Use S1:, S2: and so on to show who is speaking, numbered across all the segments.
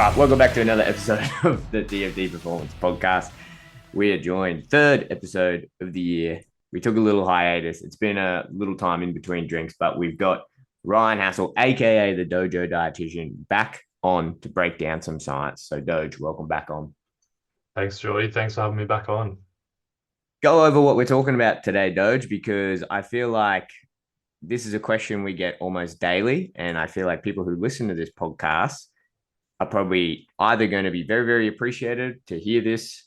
S1: Welcome back to another episode of the DFD Performance Podcast. We are joined, third episode of the year. We took a little hiatus. It's been a little time in between drinks, but we've got Ryan Hassel, aka the Dojo Dietitian, back on to break down some science. So, Doge, welcome back on.
S2: Thanks, Jordy. Thanks for having me back on.
S1: Go over what we're talking about today, Doge, because I feel like this is a question we get almost daily. And I feel like people who listen to this podcast are probably either going to be very, very appreciated to hear this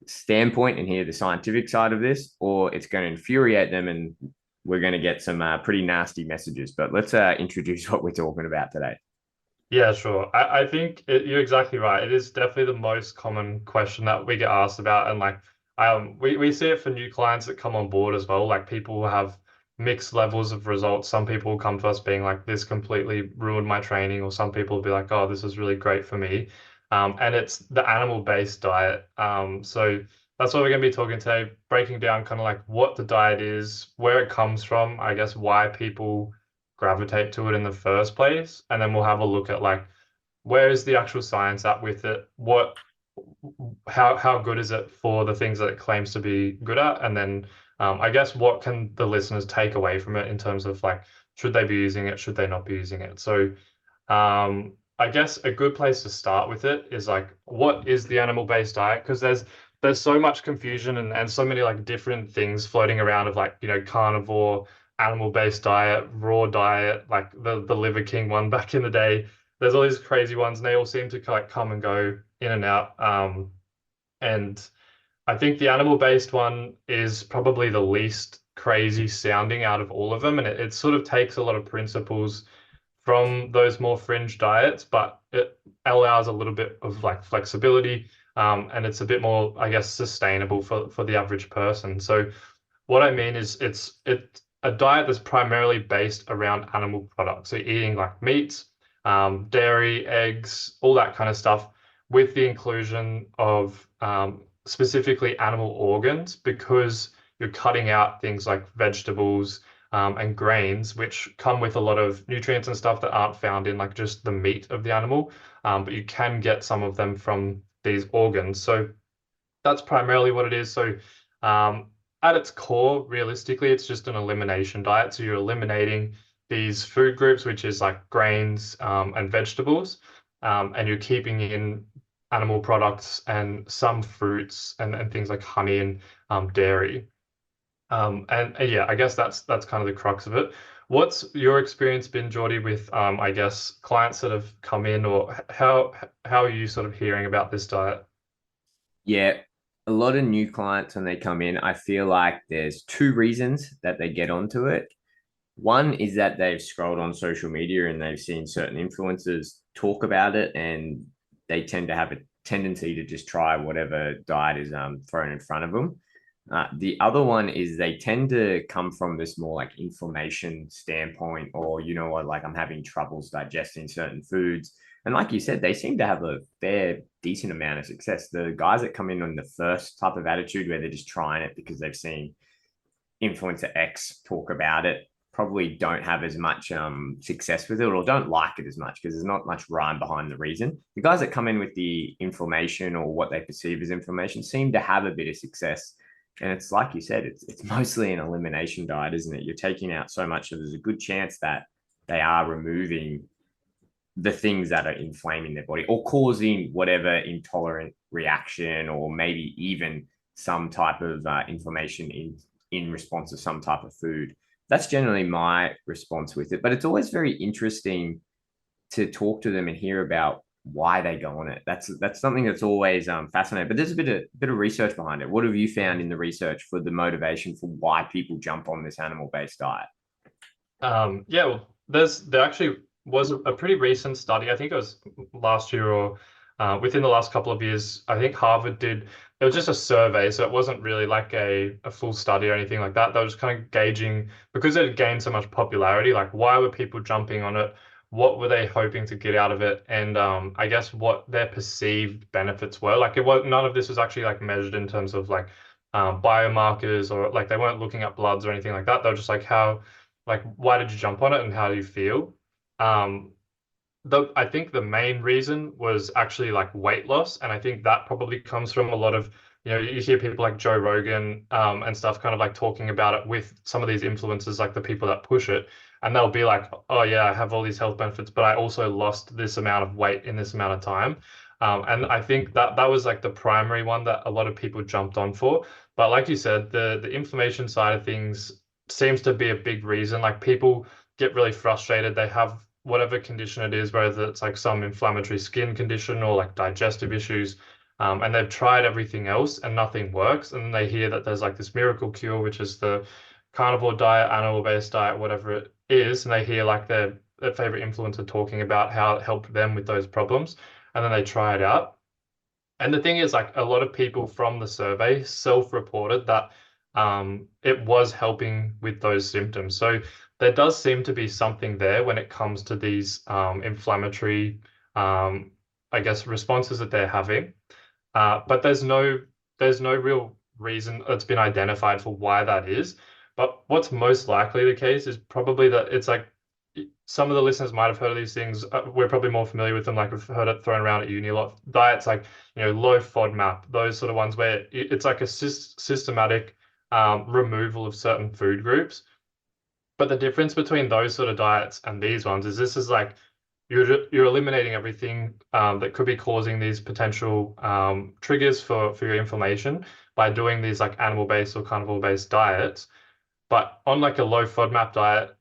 S1: standpoint and hear the scientific side of this, or it's going to infuriate them and we're going to get some pretty nasty messages. But let's introduce what we're talking about today.
S2: Yeah, sure. I think you're exactly right. It is definitely the most common question that we get asked about. And we see it for new clients that come on board as well. Like people who have mixed levels of results. Some people will come to us being like, this completely ruined my training, or some people will be like, oh, this is really great for me. And it's the animal-based diet. So that's what we're going to be talking today, breaking down kind of like what the diet is, where it comes from, I guess why people gravitate to it in the first place. And then we'll have a look at like where is the actual science at with it? How good is it for the things that it claims to be good at? And then I guess what can the listeners take away from it in terms of like, should they be using it? Should they not be using it? So I guess a good place to start with it is like, what is the animal-based diet? Because there's so much confusion and so many like different things floating around of like, carnivore, animal-based diet, raw diet, like the Liver King one back in the day. There's all these crazy ones, and they all seem to like come and go in and out. And I think the animal-based one is probably the least crazy sounding out of all of them, and it sort of takes a lot of principles from those more fringe diets, but it allows a little bit of like flexibility, and it's a bit more, I guess, sustainable for the average person. So what I mean is it's a diet that's primarily based around animal products. So eating like meats, dairy, eggs, all that kind of stuff, with the inclusion of specifically animal organs, because you're cutting out things like vegetables and grains, which come with a lot of nutrients and stuff that aren't found in like just the meat of the animal, but you can get some of them from these organs. So that's primarily what it is. So at its core, realistically, it's just an elimination diet. So you're eliminating these food groups, which is like grains and vegetables, and you're keeping in animal products and some fruits and things like honey and dairy. And yeah, I guess that's kind of the crux of it. What's your experience been, Geordie, with I guess clients that have come in, or how are you sort of hearing about this diet?
S1: Yeah, a lot of new clients when they come in, I feel like there's two reasons that they get onto it. One is that they've scrolled on social media and they've seen certain influencers talk about it, and they tend to have a tendency to just try whatever diet is thrown in front of them. The other one is they tend to come from this more like inflammation standpoint, or you know what, like I'm having troubles digesting certain foods. And like you said, they seem to have a fair decent amount of success. The guys that come in on the first type of attitude where they're just trying it because they've seen influencer X talk about it probably don't have as much success with it, or don't like it as much because there's not much rhyme behind the reason. The guys that come in with the inflammation or what they perceive as inflammation seem to have a bit of success. And it's like you said, it's mostly an elimination diet, isn't it? You're taking out so much, so there's a good chance that they are removing the things that are inflaming their body or causing whatever intolerant reaction, or maybe even some type of inflammation in response to some type of food. That's generally my response with it. But it's always very interesting to talk to them and hear about why they go on it. That's something that's always fascinating. But there's a bit of research behind it. What have you found in the research for the motivation for why people jump on this animal-based diet?
S2: Yeah, well, there actually was a pretty recent study. I think it was last year or within the last couple of years. I think Harvard did. It was just a survey, so it wasn't really like a full study or anything like that. They were just kind of gauging, because it had gained so much popularity, like why were people jumping on it? What were they hoping to get out of it? And I guess what their perceived benefits were. Like it was none of this was actually like measured in terms of like biomarkers, or like they weren't looking at bloods or anything like that. They were just like, how, like, why did you jump on it and how do you feel? Um, I think the main reason was actually like weight loss, and I think that probably comes from a lot of, you hear people like Joe Rogan and stuff kind of like talking about it with some of these influencers, like the people that push it, and they'll be like, oh yeah, I have all these health benefits, but I also lost this amount of weight in this amount of time. And I think that that was like the primary one that a lot of people jumped on for. But like you said, the inflammation side of things seems to be a big reason. Like people get really frustrated. They have whatever condition it is, whether it's like some inflammatory skin condition or like digestive issues, and they've tried everything else and nothing works. And then they hear that there's like this miracle cure, which is the carnivore diet, animal-based diet, whatever it is, and they hear like their favorite influencer talking about how it helped them with those problems, and then they try it out. And the thing is, like a lot of people from the survey self-reported that it was helping with those symptoms. So there does seem to be something there when it comes to these inflammatory, I guess, responses that they're having. But there's no real reason that's been identified for why that is. But what's most likely the case is probably that it's like some of the listeners might have heard of these things. We're probably more familiar with them, like we've heard it thrown around at uni a lot. Diets like, low FODMAP, those sort of ones where it's like a systematic removal of certain food groups. But the difference between those sort of diets and these ones is this is like you're eliminating everything that could be causing these potential triggers for your inflammation by doing these like animal-based or carnivore-based diets. But on like a low FODMAP diet,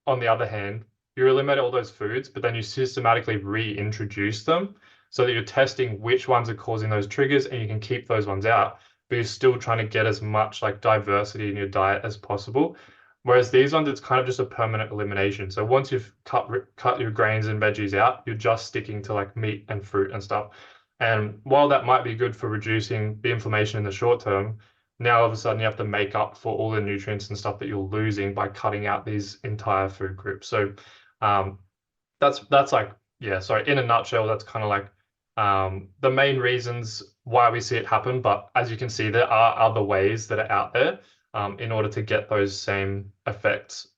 S2: on the other hand, you eliminate all those foods, but then you systematically reintroduce them so that you're testing which ones are causing those triggers and you can keep those ones out, but you're still trying to get as much like diversity in your diet as possible. Whereas these ones, it's kind of just a permanent elimination. So once you've cut your grains and veggies out, you're just sticking to like meat and fruit and stuff. And while that might be good for reducing the inflammation in the short term, now all of a sudden you have to make up for all the nutrients and stuff that you're losing by cutting out these entire food groups. So um, that's like, yeah, sorry, in a nutshell, that's kind of like the main reasons why we see it happen. But as you can see, there are other ways that are out there in order to get those same effects.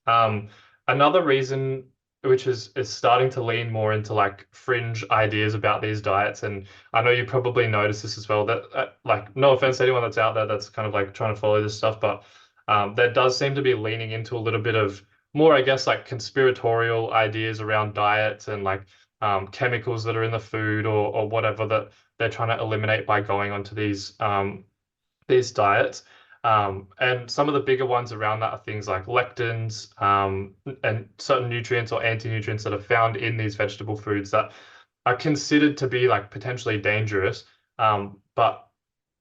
S2: Another reason, which is starting to lean more into like fringe ideas about these diets, and I know you probably noticed this as well, that like no offense to anyone that's out there that's kind of like trying to follow this stuff, but there does seem to be leaning into a little bit of more, I guess, like conspiratorial ideas around diets and like chemicals that are in the food or whatever that they're trying to eliminate by going onto these diets. And some of the bigger ones around that are things like lectins and certain nutrients or anti-nutrients that are found in these vegetable foods that are considered to be like potentially dangerous. But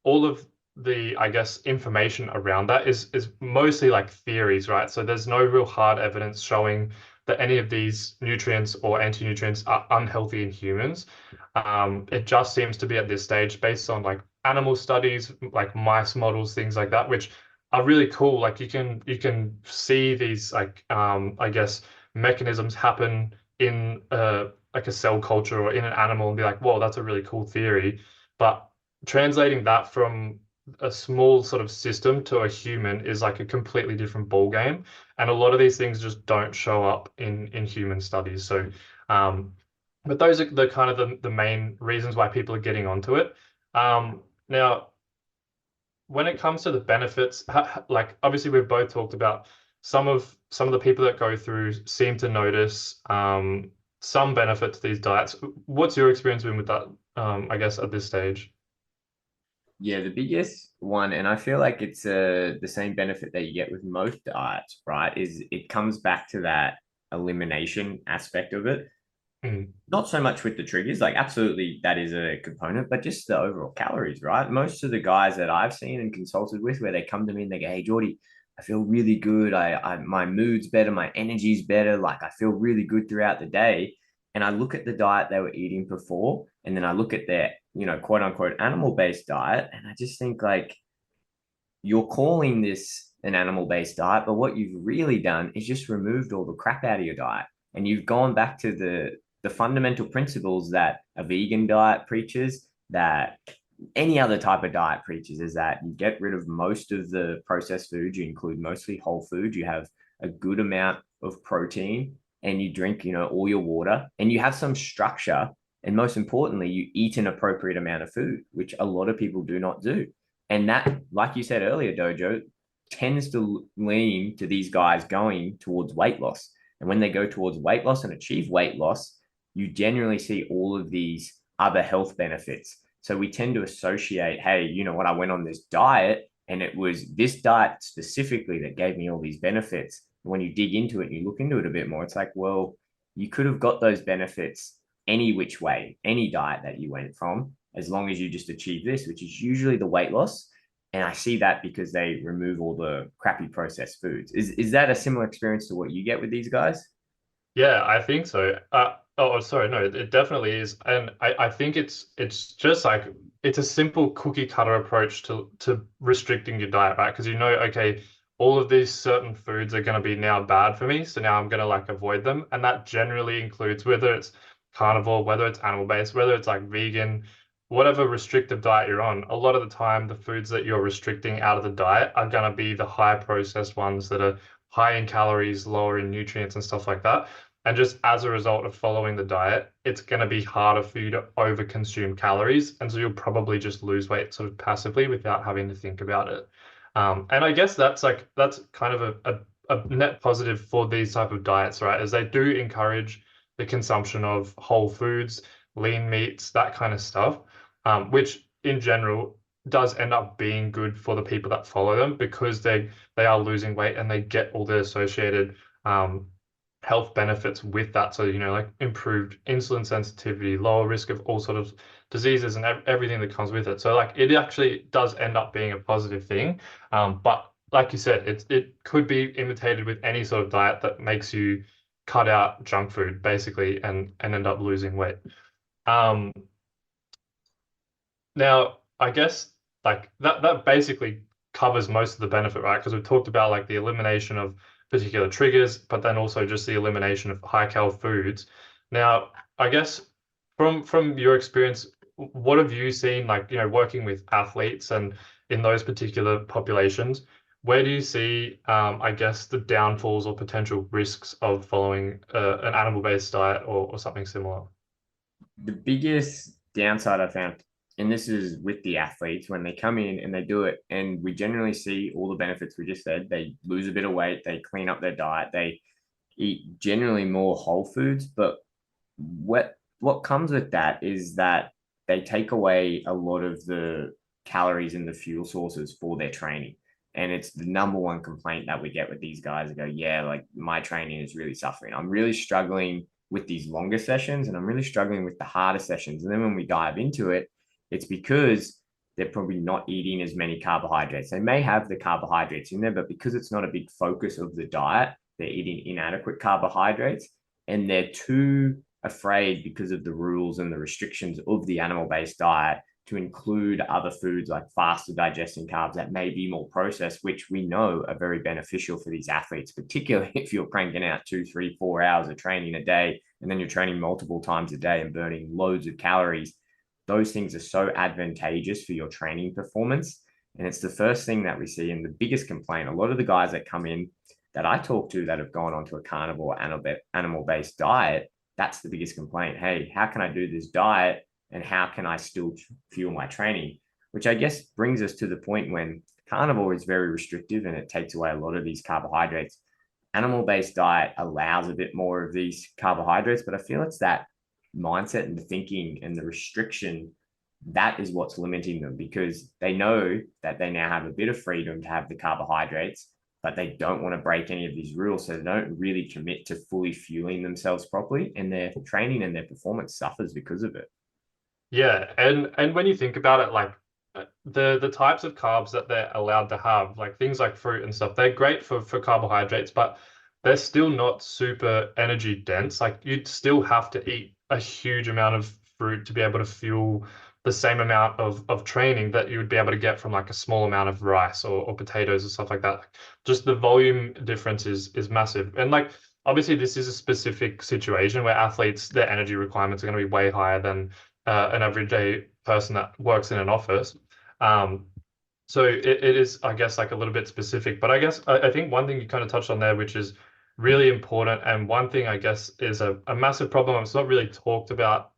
S2: all of the, I guess, information around that is mostly like theories, right? So there's no real hard evidence showing that any of these nutrients or anti-nutrients are unhealthy in humans. It just seems to be at this stage based on like animal studies, like mice models, things like that, which are really cool. Like you can see these like I guess mechanisms happen in like a cell culture or in an animal and be like, whoa, that's a really cool theory. But translating that from a small sort of system to a human is like a completely different ball game, and a lot of these things just don't show up in human studies. So but those are the kind of the main reasons why people are getting onto it. Now when it comes to the benefits, like obviously we've both talked about some of the people that go through seem to notice some benefit to these diets. What's your experience been with that, I guess, at this stage?
S1: Yeah, the biggest one, and I feel like it's the same benefit that you get with most diets, right? Is it comes back to that elimination aspect of it.
S2: Mm,
S1: Not so much with the triggers, like absolutely that is a component, but just the overall calories, right? Most of the guys that I've seen and consulted with, where they come to me and they go, "Hey, Geordie, I feel really good. I my mood's better, my energy's better. Like I feel really good throughout the day." And I look at the diet they were eating before, and then I look at their, quote unquote animal-based diet, and I just think like you're calling this an animal-based diet, but what you've really done is just removed all the crap out of your diet, and you've gone back to the fundamental principles that a vegan diet preaches, that any other type of diet preaches, is that you get rid of most of the processed foods, you include mostly whole food, you have a good amount of protein, and you drink, all your water and you have some structure. And most importantly, you eat an appropriate amount of food, which a lot of people do not do. And that, like you said earlier, Dojo, tends to lean to these guys going towards weight loss. And when they go towards weight loss and achieve weight loss, you generally see all of these other health benefits. So we tend to associate, hey, you know what, I went on this diet and it was this diet specifically that gave me all these benefits. When you dig into it and you look into it a bit more, it's like, well, you could have got those benefits any which way, any diet that you went from, as long as you just achieve this, which is usually the weight loss. And I see that because they remove all the crappy processed foods. Is that a similar experience to what you get with these guys?
S2: Yeah, I think so. Sorry, no, it definitely is, and I think it's just like it's a simple cookie cutter approach to restricting your diet, right? Because okay, all of these certain foods are going to be now bad for me, so now I'm going to like avoid them, and that generally includes whether it's carnivore, whether it's animal based, whether it's like vegan, whatever restrictive diet you're on. A lot of the time, the foods that you're restricting out of the diet are going to be the high processed ones that are high in calories, lower in nutrients and stuff like that. And just as a result of following the diet, it's going to be harder for you to overconsume calories. And so you'll probably just lose weight sort of passively without having to think about it. And I guess that's kind of a net positive for these type of diets, right? As they do encourage the consumption of whole foods, lean meats, that kind of stuff, which in general does end up being good for the people that follow them because they are losing weight and they get all the associated health benefits with that. So, like improved insulin sensitivity, lower risk of all sort of diseases and everything that comes with it. So like it actually does end up being a positive thing. But like you said, it could be imitated with any sort of diet that makes you cut out junk food basically and end up losing weight. Um, Now, I guess like that basically covers most of the benefit, right? Because we've talked about like the elimination of particular triggers, but then also just the elimination of high cal foods. Now, I guess from your experience, what have you seen like, working with athletes and in those particular populations, where do you see, I guess, the downfalls or potential risks of following an animal-based diet or something similar?
S1: The biggest downside I found, and this is with the athletes, when they come in and they do it, and we generally see all the benefits we just said. They lose a bit of weight, they clean up their diet, they eat generally more whole foods. But what comes with that is that they take away a lot of the calories and the fuel sources for their training. And it's the number one complaint that we get with these guys. They go, yeah, like my training is really suffering. I'm really struggling with these longer sessions and I'm really struggling with the harder sessions. And then when we dive into it, it's because they're probably not eating as many carbohydrates. They may have the carbohydrates in there, but because it's not a big focus of the diet, they're eating inadequate carbohydrates and they're too afraid because of the rules and the restrictions of the animal-based diet to include other foods like faster digesting carbs that may be more processed, which we know are very beneficial for these athletes, particularly if you're cranking out 2, 3, 4 hours of training a day, and then you're training multiple times a day and burning loads of calories. Those things are so advantageous for your training performance. And it's the first thing that we see. And the biggest complaint, a lot of the guys that come in that I talk to that have gone onto a carnivore animal-based diet, that's the biggest complaint. Hey, how can I do this diet and how can I still fuel my training? Which I guess brings us to the point when carnivore is very restrictive and it takes away a lot of these carbohydrates. Animal-based diet allows a bit more of these carbohydrates, but I feel it's that mindset and the thinking and the restriction that is what's limiting them because they know that they now have a bit of freedom to have the carbohydrates, but they don't want to break any of these rules. So they don't really commit to fully fueling themselves properly, and their training and their performance suffers because of it.
S2: Yeah, and when you think about it, like the types of carbs that they're allowed to have, like things like fruit and stuff, they're great for carbohydrates, but they're still not super energy dense. Like you'd still have to eat a huge amount of fruit to be able to fuel the same amount of training that you would be able to get from like a small amount of rice or potatoes or stuff like that. Just the volume difference is massive. And like obviously this is a specific situation where athletes, their energy requirements are going to be way higher than an everyday person that works in an office. Um, so it is, I guess, like a little bit specific. But I guess I think one thing you kind of touched on there, which is really important. And one thing I guess is a massive problem. It's not really talked about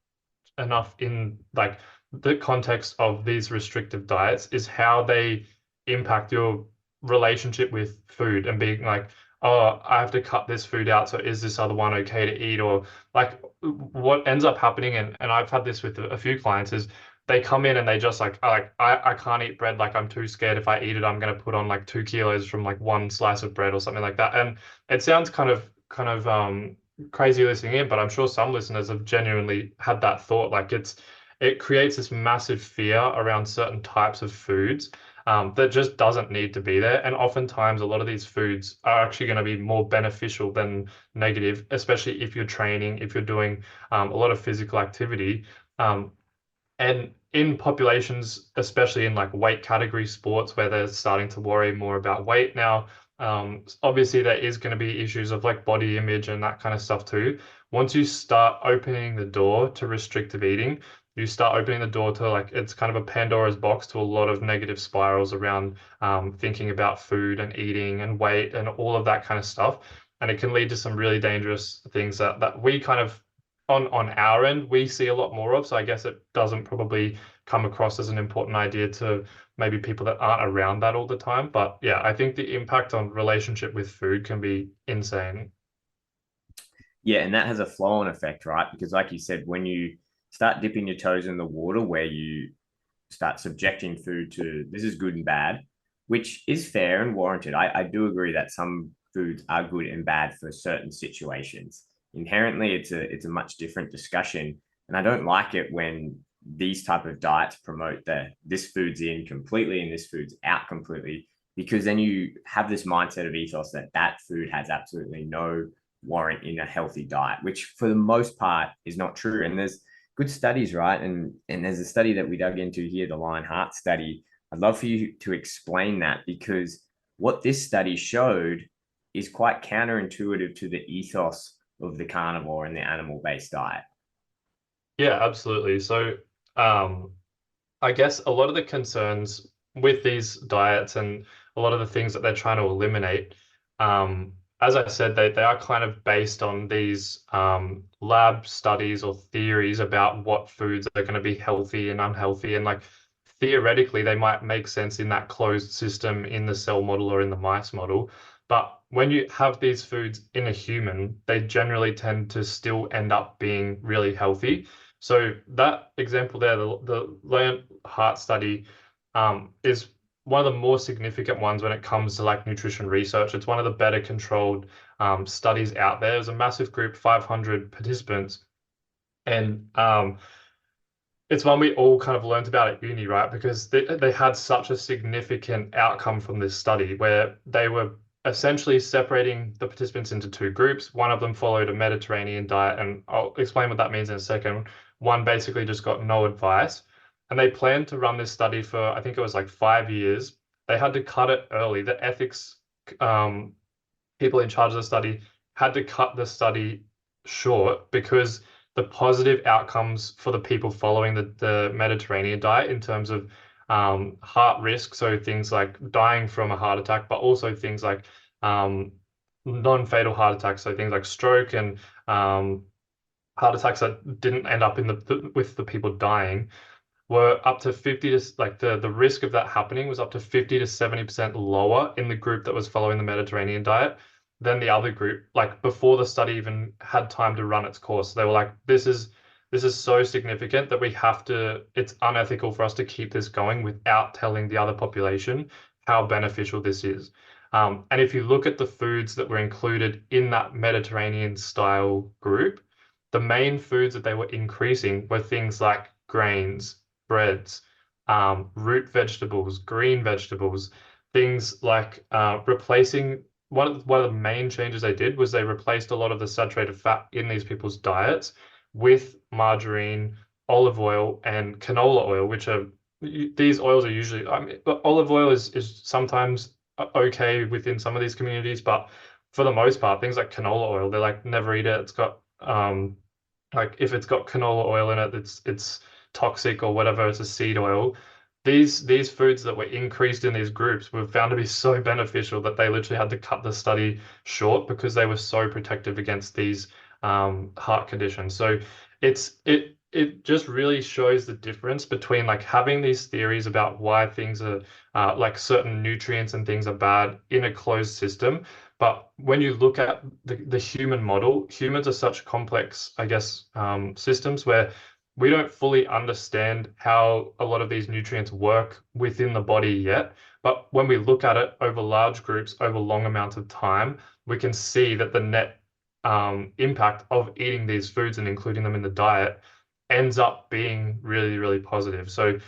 S2: enough in like the context of these restrictive diets is how they impact your relationship with food and being like, oh, I have to cut this food out. So is this other one okay to eat? Or like what ends up happening, and I've had this with a few clients, is they come in and they just I can't eat bread. Like I'm too scared if I eat it, I'm gonna put on like 2 kilos from like one slice of bread or something like that. And it sounds kind of crazy listening in, but I'm sure some listeners have genuinely had that thought. Like it creates this massive fear around certain types of foods that just doesn't need to be there. And oftentimes, a lot of these foods are actually going to be more beneficial than negative, especially if you're training, if you're doing a lot of physical activity. Um, and in populations, especially in like weight category sports where they're starting to worry more about weight now, obviously there is going to be issues of like body image and that kind of stuff too. Once you start opening the door to restrictive eating, you start opening the door to like it's kind of a Pandora's box to a lot of negative spirals around thinking about food and eating and weight and all of that kind of stuff. And it can lead to some really dangerous things that we kind of on our end we see a lot more of. So I guess it doesn't probably come across as an important idea to maybe people that aren't around that all the time. But yeah, I think the impact on relationship with food can be insane.
S1: Yeah, and that has a flow on effect, right? Because, like you said, when you start dipping your toes in the water where you start subjecting food to this is good and bad, which is fair and warranted. I do agree that some foods are good and bad for certain situations. Inherently, it's a much different discussion. And I don't like it when these type of diets promote that this food's in completely and this food's out completely, because then you have this mindset of ethos that that food has absolutely no warrant in a healthy diet, which for the most part is not true. And there's good studies, right? And there's a study that we dug into here, the Lion Heart study. I'd love for you to explain that, because what this study showed is quite counterintuitive to the ethos of the carnivore and the animal-based diet.
S2: Yeah, absolutely. So um, I guess a lot of the concerns with these diets and a lot of the things that they're trying to eliminate, as I said, they are kind of based on these lab studies or theories about what foods are going to be healthy and unhealthy. And like theoretically, they might make sense in that closed system in the cell model or in the mice model. But when you have these foods in a human, they generally tend to still end up being really healthy. So that example there, the Learn Heart study, is one of the more significant ones when it comes to like nutrition research. It's one of the better controlled studies out there. There's a massive group, 500 participants, and it's one we all kind of learned about at uni, right? Because they had such a significant outcome from this study where they were essentially separating the participants into two groups. One of them followed a Mediterranean diet, and I'll explain what that means in a second. One basically just got no advice. And they planned to run this study for, I think it was like 5 years. They had to cut it early. The ethics um, people in charge of the study had to cut the study short because the positive outcomes for the people following the Mediterranean diet in terms of heart risk, so things like dying from a heart attack, but also things like non-fatal heart attacks, so things like stroke and heart attacks that didn't end up in with the people dying were up to 50 to like the risk of that happening was up to 50 to 70% lower in the group that was following the Mediterranean diet than the other group, like before the study even had time to run its course. They were like, this is so significant that we have to, it's unethical for us to keep this going without telling the other population how beneficial this is. And if you look at the foods that were included in that Mediterranean style group, the main foods that they were increasing were things like grains, breads, root vegetables, green vegetables, things like replacing one of the main changes they did was they replaced a lot of the saturated fat in these people's diets with margarine, olive oil, and canola oil, which are these oils are usually, I mean, olive oil is sometimes okay within some of these communities, but for the most part, things like canola oil, they're like never eat it. It's got like if it's got canola oil in it, it's toxic or whatever, it's a seed oil. these foods that were increased in these groups were found to be so beneficial that they literally had to cut the study short because they were so protective against these heart conditions. So it just really shows the difference between like having these theories about why things are like certain nutrients and things are bad in a closed system. But when you look at the human model, humans are such complex, I guess, systems where we don't fully understand how a lot of these nutrients work within the body yet. But when we look at it over large groups, over long amounts of time, we can see that the net impact of eating these foods and including them in the diet ends up being really, really positive. So,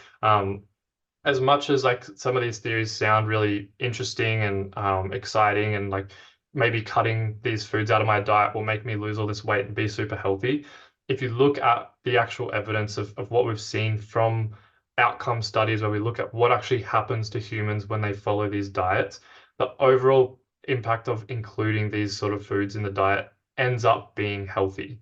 S2: as much as like some of these theories sound really interesting and exciting, and like maybe cutting these foods out of my diet will make me lose all this weight and be super healthy, if you look at the actual evidence of what we've seen from outcome studies where we look at what actually happens to humans when they follow these diets, the overall impact of including these sort of foods in the diet ends up being healthy.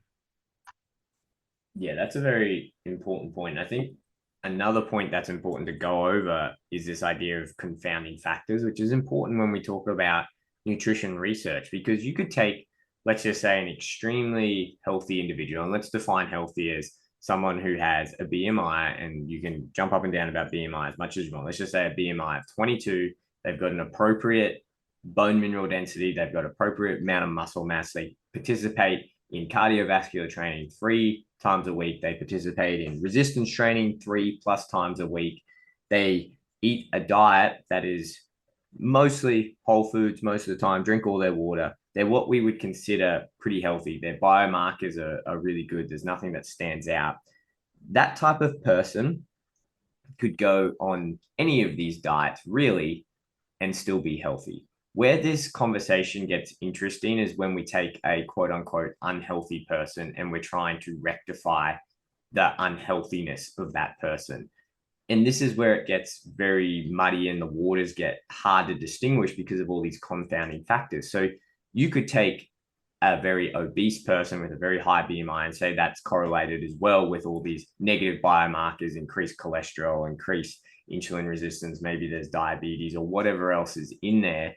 S1: Yeah, that's a very important point. I think another point that's important to go over is this idea of confounding factors, which is important when we talk about nutrition research, because you could take, let's just say, an extremely healthy individual, and let's define healthy as someone who has a BMI, and you can jump up and down about BMI as much as you want. Let's just say a BMI of 22, they've got an appropriate bone mineral density, they've got appropriate amount of muscle mass, they participate in cardiovascular training 3 times a week. They participate in resistance training 3+ times a week. They eat a diet that is mostly whole foods most of the time, drink all their water. They're what we would consider pretty healthy. Their biomarkers are really good. There's nothing that stands out. That type of person could go on any of these diets really and still be healthy. Where this conversation gets interesting is when we take a quote unquote unhealthy person and we're trying to rectify the unhealthiness of that person. And this is where it gets very muddy and the waters get hard to distinguish because of all these confounding factors. So you could take a very obese person with a very high BMI and say that's correlated as well with all these negative biomarkers, increased cholesterol, increased insulin resistance, maybe there's diabetes or whatever else is in there.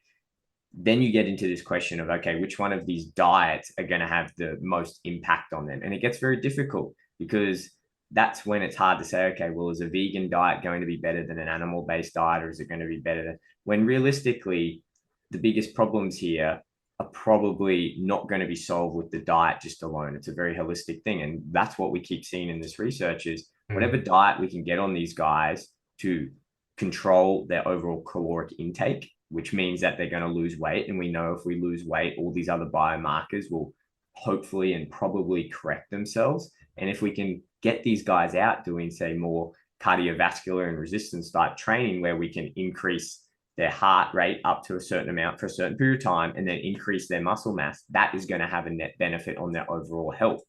S1: Then you get into this question of, okay, which one of these diets are going to have the most impact on them? And it gets very difficult because that's when it's hard to say, okay, well, is a vegan diet going to be better than an animal-based diet, or is it going to be better than, when realistically, the biggest problems here are probably not going to be solved with the diet just alone. It's a very holistic thing. And that's what we keep seeing in this research is whatever diet we can get on these guys to control their overall caloric intake, which means that they're going to lose weight. And we know if we lose weight, all these other biomarkers will hopefully and probably correct themselves. And if we can get these guys out doing, say, more cardiovascular and resistance type training where we can increase their heart rate up to a certain amount for a certain period of time and then increase their muscle mass, that is going to have a net benefit on their overall health.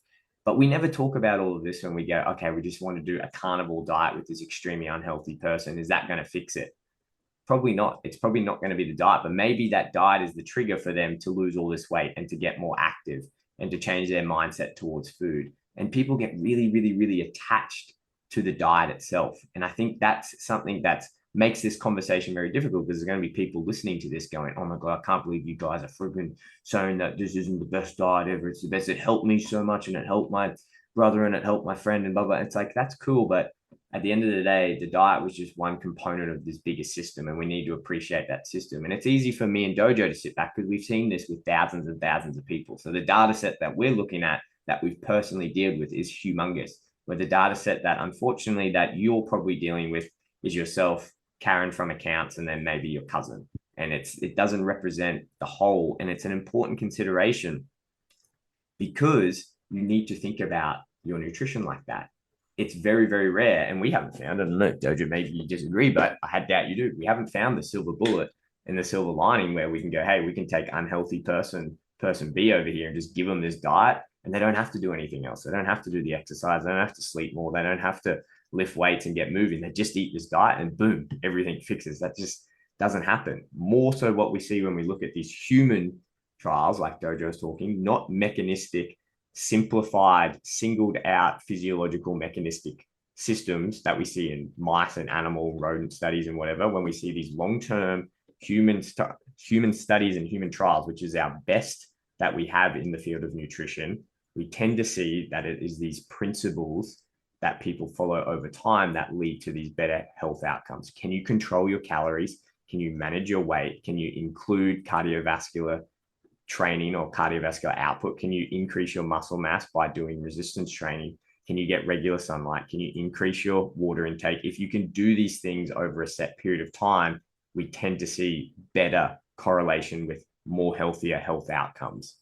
S1: But we never talk about all of this when we go, okay, we just want to do a carnivore diet with this extremely unhealthy person. Is that going to fix it? Probably not. It's probably not going to be the diet, but maybe that diet is the trigger for them to lose all this weight and to get more active and to change their mindset towards food. And people get really, really, really attached to the diet itself. And I think that's something that makes this conversation very difficult because there's going to be people listening to this going, oh my God, I can't believe you guys are freaking saying that this isn't the best diet ever. It's the best. It helped me so much and it helped my brother and it helped my friend and blah, blah. It's like, that's cool. But at the end of the day, the diet was just one component of this bigger system, and we need to appreciate that system. And it's easy for me and Dojo to sit back because we've seen this with thousands and thousands of people. So the data set that we're looking at that we've personally dealt with is humongous, where the data set that unfortunately that you're probably dealing with is yourself, Karen from accounts, and then maybe your cousin. And it doesn't represent the whole. And it's an important consideration because you need to think about your nutrition like that. It's very, very rare. And we haven't found, I don't know, Dojo, maybe you disagree, but I had doubt you do. We haven't found the silver bullet and the silver lining where we can go, hey, we can take unhealthy person B over here and just give them this diet and they don't have to do anything else. They don't have to do the exercise. They don't have to sleep more. They don't have to lift weights and get moving. They just eat this diet and boom, everything fixes. That just doesn't happen. More so what we see when we look at these human trials like Dojo's talking, not mechanistic, simplified, singled out physiological mechanistic systems that we see in mice and animal rodent studies and whatever, when we see these long-term human studies and human trials, which is our best that we have in the field of nutrition, we tend to see that it is these principles that people follow over time that lead to these better health outcomes. Can you control your calories? Can you manage your weight? Can you include cardiovascular training or cardiovascular output? Can you increase your muscle mass by doing resistance training? Can you get regular sunlight? Can you increase your water intake? If you can do these things over a set period of time, we tend to see better correlation with more healthier health outcomes.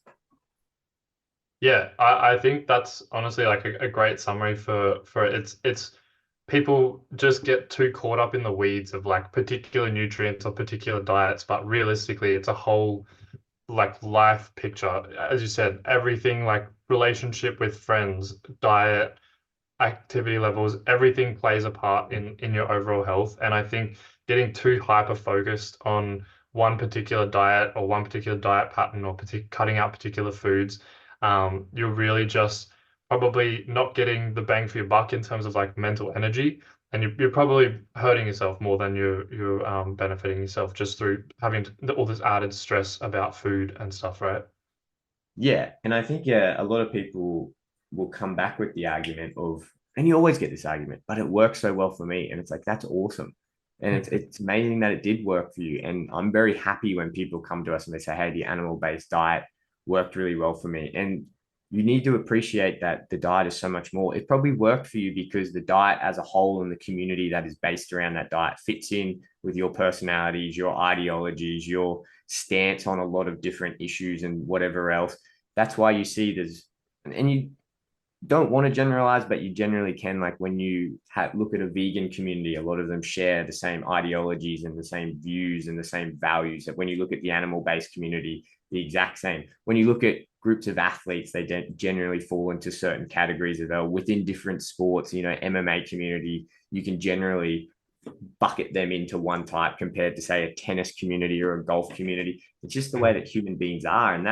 S2: Yeah, I think that's honestly like a great summary for it. It's people just get too caught up in the weeds of like particular nutrients or particular diets, but realistically it's a whole like life picture. As you said, everything like relationship with friends, diet, activity levels, everything plays a part in your overall health. And I think getting too hyper focused on one particular diet or one particular diet pattern or cutting out particular foods, you're really just probably not getting the bang for your buck in terms of like mental energy. And you're probably hurting yourself more than you're benefiting yourself just through having all this added stress about food and stuff, right?
S1: Yeah, and I think a lot of people will come back with the argument of, and you always get this argument, but it works so well for me, and it's like that's awesome, and it's amazing that it did work for you, and I'm very happy when people come to us and they say, hey, the animal-based diet worked really well for me, and you need to appreciate that the diet is so much more. It probably worked for you because the diet as a whole and the community that is based around that diet fits in with your personalities, your ideologies, your stance on a lot of different issues and whatever else. That's why you see there's, and you don't want to generalize, but you generally can. Like when you look at a vegan community, a lot of them share the same ideologies and the same views and the same values. That when you look at the animal-based community, the exact same. When you look at groups of athletes, they generally fall into certain categories of within different sports. You know, MMA community, you can generally bucket them into one type compared to say a tennis community or a golf community. It's just the way that human beings are, and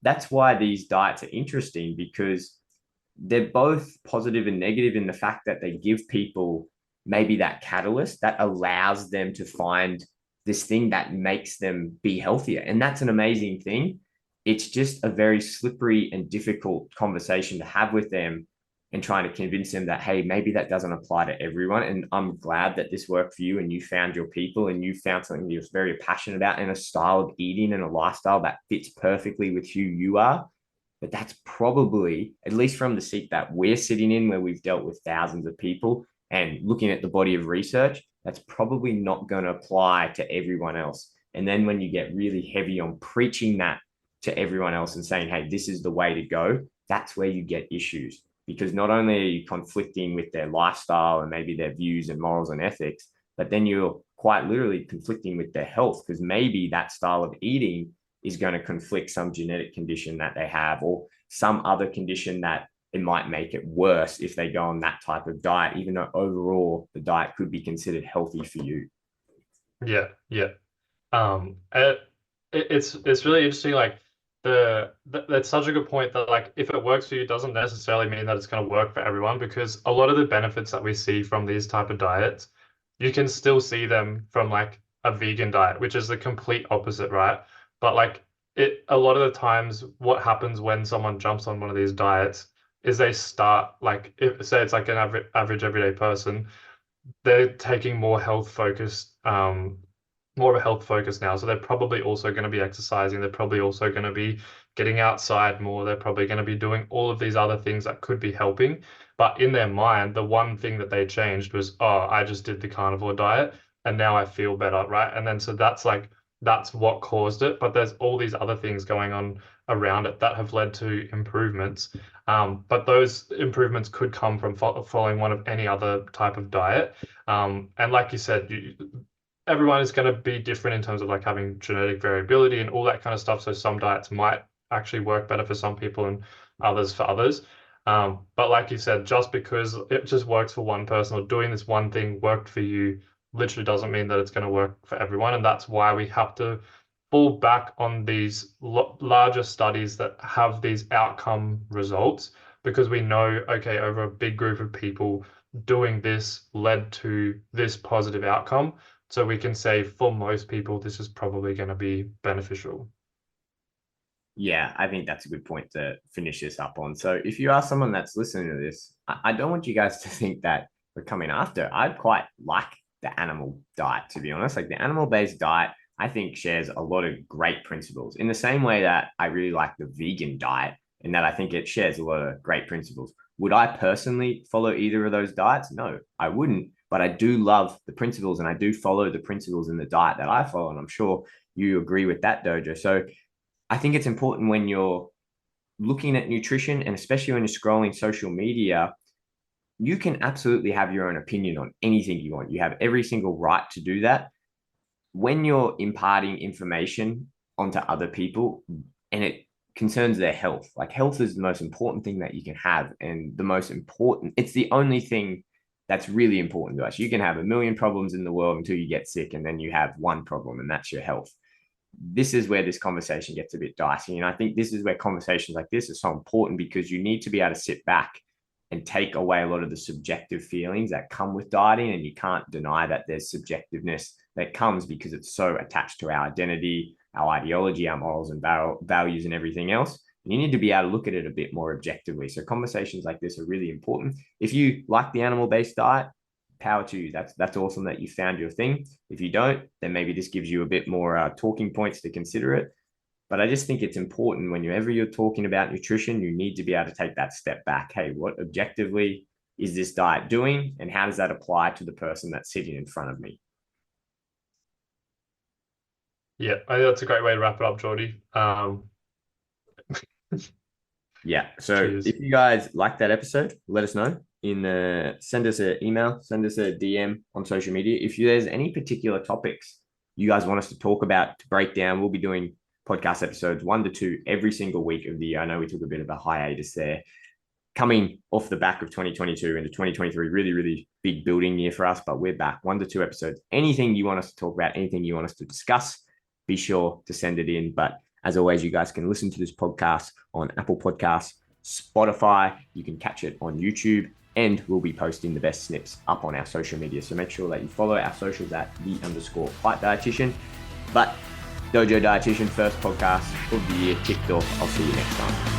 S1: that's why these diets are interesting, because they're both positive and negative in the fact that they give people maybe that catalyst that allows them to find this thing that makes them be healthier. And that's an amazing thing. It's just a very slippery and difficult conversation to have with them and trying to convince them that, hey, maybe that doesn't apply to everyone. And I'm glad that this worked for you and you found your people and you found something you're very passionate about and a style of eating and a lifestyle that fits perfectly with who you are. But that's probably, at least from the seat that we're sitting in, where we've dealt with thousands of people and looking at the body of research, that's probably not going to apply to everyone else. And then when you get really heavy on preaching that to everyone else and saying, hey, this is the way to go, that's where you get issues. Because not only are you conflicting with their lifestyle and maybe their views and morals and ethics, but then you're quite literally conflicting with their health, because maybe that style of eating is going to conflict some genetic condition that they have or some other condition that it might make it worse if they go on that type of diet, even though overall the diet could be considered healthy for you.
S2: Yeah, yeah. It's really interesting. Like that's such a good point that like if it works for you, it doesn't necessarily mean that it's going to work for everyone, because a lot of the benefits that we see from these type of diets, you can still see them from like a vegan diet, which is the complete opposite, right? But like it, a lot of the times, what happens when someone jumps on one of these diets is they start like, if say it's like an average everyday person, they're taking more of a health focus now. So they're probably also going to be exercising. They're probably also going to be getting outside more. They're probably going to be doing all of these other things that could be helping. But in their mind, the one thing that they changed was, oh, I just did the carnivore diet and now I feel better, right? And then so that's like, that's what caused it. But there's all these other things going on around it that have led to improvements. But those improvements could come from following one of any other type of diet. And like you said, everyone is going to be different in terms of like having genetic variability and all that kind of stuff. So some diets might actually work better for some people and others for others. But like you said, just because it just works for one person or doing this one thing worked for you literally doesn't mean that it's going to work for everyone. And that's why we have to fall back on these larger studies that have these outcome results, because we know, okay, over a big group of people, doing this led to this positive outcome. So we can say for most people, this is probably going to be beneficial.
S1: Yeah, I think that's a good point to finish this up on. So if you are someone that's listening to this, I don't want you guys to think that we're coming after. I quite like the animal diet, to be honest. Like the animal-based diet, I think shares a lot of great principles in the same way that I really like the vegan diet and that I think it shares a lot of great principles. Would I personally follow either of those diets? No, I wouldn't. But I do love the principles and I do follow the principles in the diet that I follow. And I'm sure you agree with that, Dojo. So I think it's important when you're looking at nutrition and especially when you're scrolling social media, you can absolutely have your own opinion on anything you want. You have every single right to do that. When you're imparting information onto other people and it concerns their health, like health is the most important thing that you can have. And the most important, it's the only thing that's really important to us. You can have a million problems in the world until you get sick, and then you have one problem, and that's your health. This is where this conversation gets a bit dicey. And I think this is where conversations like this are so important because you need to be able to sit back and take away a lot of the subjective feelings that come with dieting. And you can't deny that there's subjectiveness that comes because it's so attached to our identity, our ideology, our morals and values and everything else. And you need to be able to look at it a bit more objectively. So conversations like this are really important. If you like the animal-based diet, power to you. That's awesome that you found your thing. If you don't, then maybe this gives you a bit more talking points to consider it. But I just think it's important whenever you're talking about nutrition, you need to be able to take that step back. Hey, what objectively is this diet doing? And how does that apply to the person that's sitting in front of me?
S2: Yeah, I think that's a great way to wrap it up, Geordie.
S1: Yeah. So
S2: Cheers.
S1: if you guys like that episode, let us know. Send us an email, send us a DM on social media. If there's any particular topics you guys want us to talk about, to break down, we'll be doing podcast episodes 1 to 2 every single week of the year. I know we took a bit of a hiatus there. Coming off the back of 2022 into 2023, really, really big building year for us, but we're back 1 to 2 episodes. Anything you want us to talk about, anything you want us to discuss, be sure to send it in. But as always, you guys can listen to this podcast on Apple Podcasts, Spotify. You can catch it on YouTube, and we'll be posting the best snips up on our social media. So make sure that you follow our socials at _Fight Dietitian. But Dojo Dietitian, first podcast of the year kicked off. I'll see you next time.